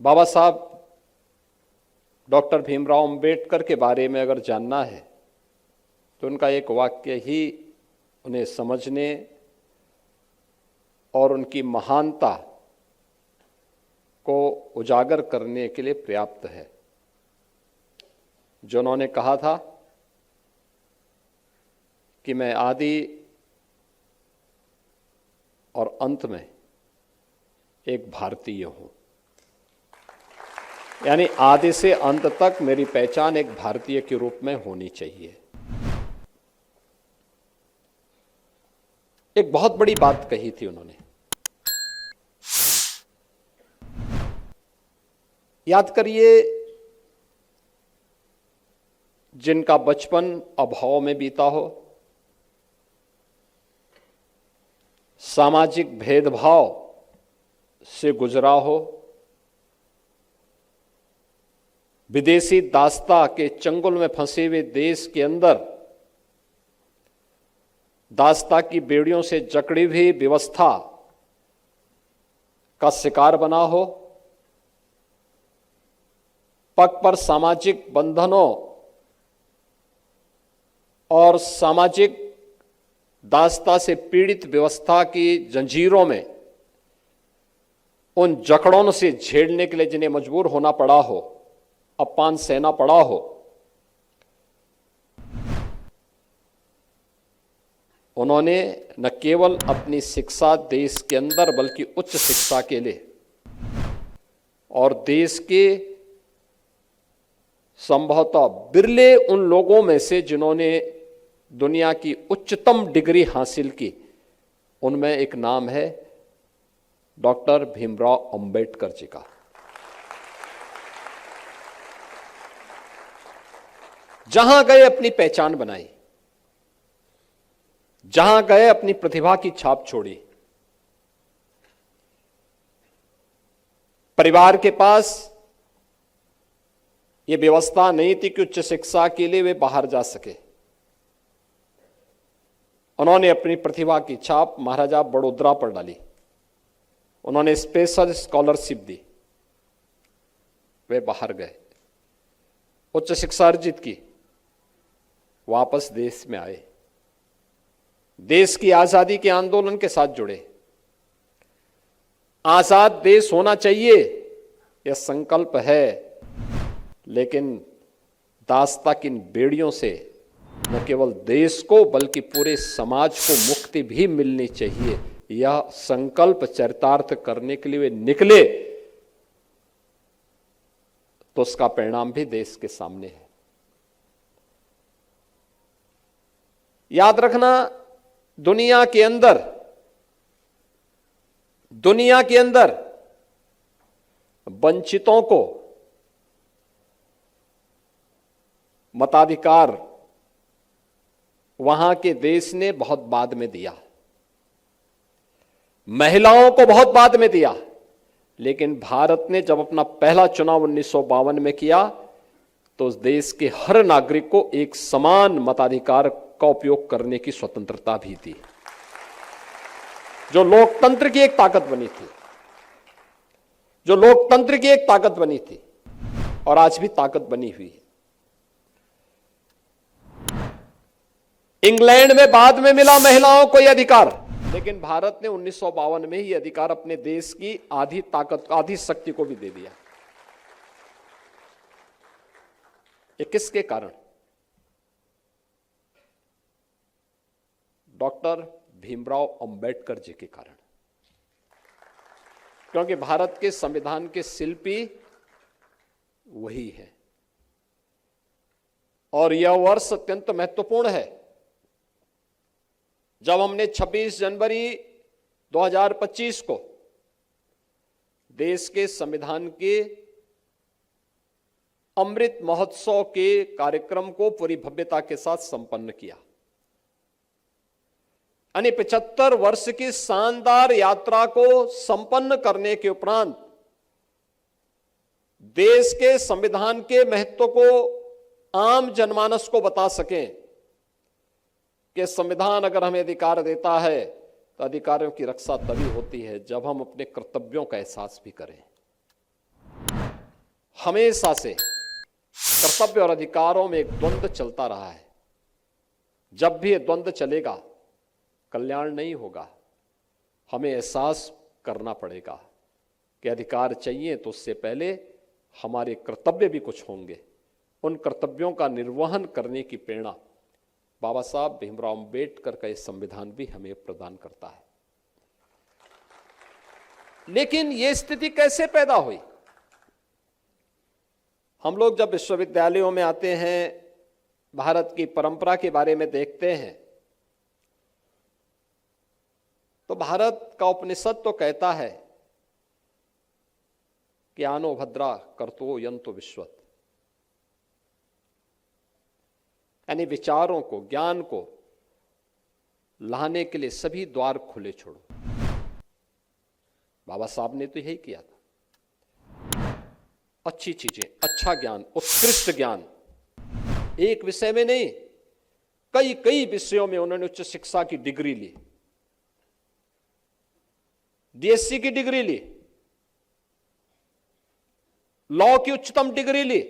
बाबा साहब डॉक्टर भीमराव अंबेडकर के बारे में अगर जानना है तो उनका एक वाक्य ही उन्हें समझने और उनकी महानता को उजागर करने के लिए पर्याप्त है। जो उन्होंने कहा था कि मैं आदि और अंत में एक भारतीय हूं, यानी आदि से अंत तक मेरी पहचान एक भारतीय के रूप में होनी चाहिए। एक बहुत बड़ी बात कही थी उन्होंने। याद करिए, जिनका बचपन अभाव में बीता हो, सामाजिक भेदभाव से गुजरा हो, विदेशी दासता के चंगुल में फंसे हुए देश के अंदर दासता की बेड़ियों से जकड़ी हुई व्यवस्था का शिकार बना हो, पग पर सामाजिक बंधनों और सामाजिक दासता से पीड़ित व्यवस्था की जंजीरों में उन जकड़ों से झेलने के लिए जिन्हें मजबूर होना पड़ा हो, अपमान सहना पड़ा हो, उन्होंने न केवल अपनी शिक्षा देश के अंदर बल्कि उच्च शिक्षा के लिए और देश के संभवतः बिरले उन लोगों में से जिन्होंने दुनिया की उच्चतम डिग्री हासिल की, उनमें एक नाम है डॉक्टर भीमराव अंबेडकर जी का। जहां गए अपनी पहचान बनाई, जहां गए अपनी प्रतिभा की छाप छोड़ी। परिवार के पास यह व्यवस्था नहीं थी कि उच्च शिक्षा के लिए वे बाहर जा सके। उन्होंने अपनी प्रतिभा की छाप महाराजा बड़ौदा पर डाली। उन्होंने स्पेशल स्कॉलरशिप दी, वे बाहर गए, उच्च शिक्षा अर्जित की, वापस देश में आए, देश की आजादी के आंदोलन के साथ जुड़े। आजाद देश होना चाहिए यह संकल्प है, लेकिन दासता की इन बेड़ियों से न केवल देश को बल्कि पूरे समाज को मुक्ति भी मिलनी चाहिए। यह संकल्प चरितार्थ करने के लिए वे निकले, तो उसका परिणाम भी देश के सामने है। याद रखना, दुनिया के अंदर वंचितों को मताधिकार वहां के देश ने बहुत बाद में दिया, महिलाओं को बहुत बाद में दिया, लेकिन भारत ने जब अपना पहला चुनाव 1952 में किया तो उस देश के हर नागरिक को एक समान मताधिकार का उपयोग करने की स्वतंत्रता भी दी, जो लोकतंत्र की एक ताकत बनी थी, और आज भी ताकत बनी हुई है। इंग्लैंड में बाद में मिला महिलाओं को यह अधिकार, लेकिन भारत ने 1952 में ही अधिकार अपने देश की आधी ताकत, आधी शक्ति को भी दे दिया। ये किसके कारण? डॉक्टर भीमराव अंबेडकर जी के कारण, क्योंकि भारत के संविधान के शिल्पी वही है। और यह वर्ष अत्यंत महत्वपूर्ण है जब हमने 26 जनवरी 2025 को देश के संविधान के अमृत महोत्सव के कार्यक्रम को पूरी भव्यता के साथ संपन्न किया। यानी 75 वर्ष की शानदार यात्रा को संपन्न करने के उपरांत देश के संविधान के महत्व को आम जनमानस को बता सकें कि संविधान अगर हमें अधिकार देता है तो अधिकारों की रक्षा तभी होती है जब हम अपने कर्तव्यों का एहसास भी करें। हमेशा से कर्तव्य और अधिकारों में एक द्वंद्व चलता रहा है। जब भी ये द्वंद्व चलेगा कल्याण नहीं होगा। हमें एहसास करना पड़ेगा कि अधिकार चाहिए तो उससे पहले हमारे कर्तव्य भी कुछ होंगे। उन कर्तव्यों का निर्वहन करने की प्रेरणा बाबा साहब भीमराव अंबेडकर का ये संविधान भी हमें प्रदान करता है। लेकिन ये स्थिति कैसे पैदा हुई? हम लोग जब विश्वविद्यालयों में आते हैं, भारत की परंपरा के बारे में देखते हैं, तो भारत का उपनिषद तो कहता है कि आनो भद्रा कर्तो यंतो विश्वत, यानी विचारों को, ज्ञान को लाने के लिए सभी द्वार खुले छोड़ो। बाबा साहब ने तो यही किया था। अच्छी चीजें, अच्छा ज्ञान, उत्कृष्ट ज्ञान, एक विषय में नहीं, कई कई विषयों में उन्होंने उच्च शिक्षा की डिग्री ली, डीएससी की डिग्री ली, लॉ की उच्चतम डिग्री ली,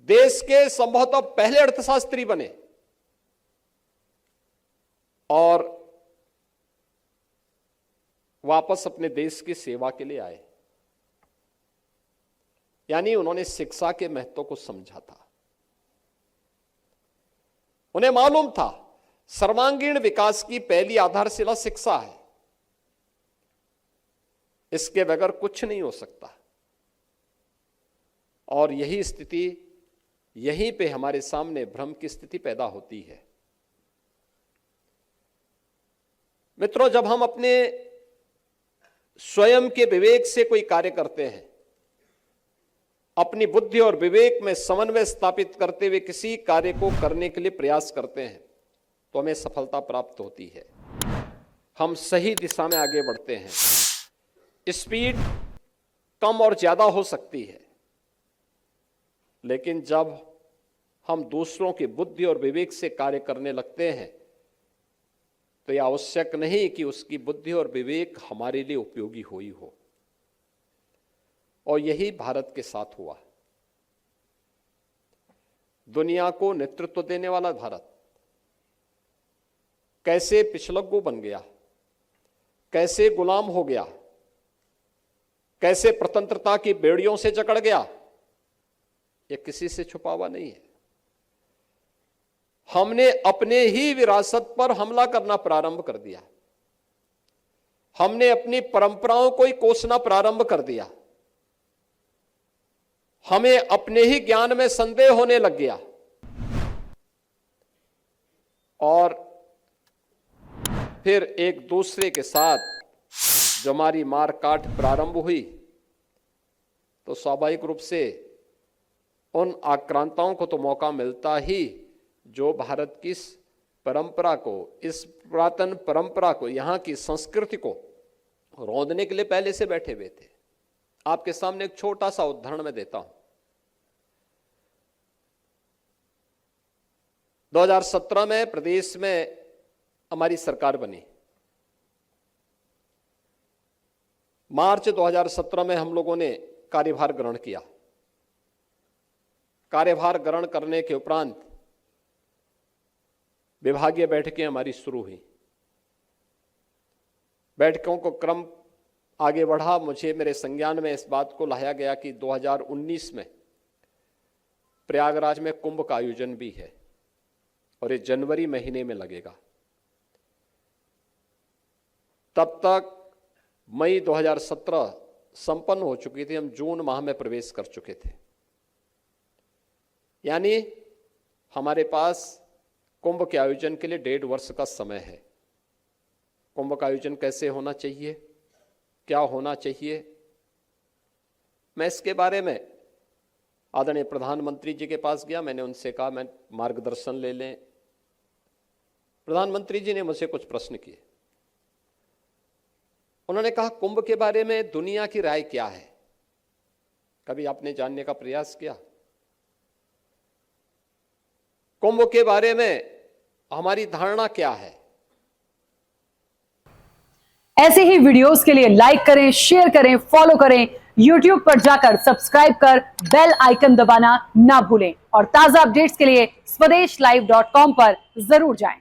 देश के संभवतः पहले अर्थशास्त्री बने और वापस अपने देश की सेवा के लिए आए। यानी उन्होंने शिक्षा के महत्व को समझा था। उन्हें मालूम था सर्वांगीण विकास की पहली आधारशिला शिक्षा है, इसके बगैर कुछ नहीं हो सकता। और यही स्थिति, यहीं पे हमारे सामने भ्रम की स्थिति पैदा होती है। मित्रों, जब हम अपने स्वयं के विवेक से कोई कार्य करते हैं, अपनी बुद्धि और विवेक में समन्वय स्थापित करते हुए किसी कार्य को करने के लिए प्रयास करते हैं, तो हमें सफलता प्राप्त होती है। हम सही दिशा में आगे बढ़ते हैं। स्पीड कम और ज्यादा हो सकती है, लेकिन जब हम दूसरों की बुद्धि और विवेक से कार्य करने लगते हैं, तो यह आवश्यक नहीं कि उसकी बुद्धि और विवेक हमारे लिए उपयोगी हो ही हो। और यही भारत के साथ हुआ। दुनिया को नेतृत्व देने वाला भारत कैसे पिछलग्गू बन गया, कैसे गुलाम हो गया, कैसे स्वतंत्रता की बेड़ियों से जकड़ गया, यह किसी से छुपा हुआ नहीं है। हमने अपने ही विरासत पर हमला करना प्रारंभ कर दिया। हमने अपनी परंपराओं को ही कोसना प्रारंभ कर दिया। हमें अपने ही ज्ञान में संदेह होने लग गया और फिर एक दूसरे के साथ जो हमारी मार काट प्रारंभ हुई, तो स्वाभाविक रूप से उन आक्रांताओं को तो मौका मिलता ही जो भारत की परंपरा को, इस पुरातन परंपरा को, यहां की संस्कृति को रौंदने के लिए पहले से बैठे हुए थे। आपके सामने एक छोटा सा उदाहरण मैं देता हूं। 2017 में प्रदेश में हमारी सरकार बनी। मार्च 2017 में हम लोगों ने कार्यभार ग्रहण किया। कार्यभार ग्रहण करने के उपरांत विभागीय बैठकें हमारी शुरू हुई। बैठकों को क्रम आगे बढ़ा। मुझे मेरे संज्ञान में इस बात को लाया गया कि 2019 में प्रयागराज में कुंभ का आयोजन भी है और ये जनवरी महीने में लगेगा। तब तक मई 2017 संपन्न हो चुकी थी, हम जून माह में प्रवेश कर चुके थे। यानी हमारे पास कुंभ के आयोजन के लिए 1.5 वर्ष का समय है। कुंभ का आयोजन कैसे होना चाहिए, क्या होना चाहिए, मैं इसके बारे में आदरणीय प्रधानमंत्री जी के पास गया। मैंने उनसे कहा मैं मार्गदर्शन ले लें। प्रधानमंत्री जी ने मुझसे कुछ प्रश्न किए। उन्होंने कहा कुंभ के बारे में दुनिया की राय क्या है, कभी आपने जानने का प्रयास किया? कुंभ के बारे में हमारी धारणा क्या है? ऐसे ही वीडियोस के लिए लाइक करें, शेयर करें, फॉलो करें। YouTube पर जाकर सब्सक्राइब कर बेल आइकन दबाना ना भूलें और ताजा अपडेट्स के लिए स्वदेशलाइव.com पर जरूर जाएं।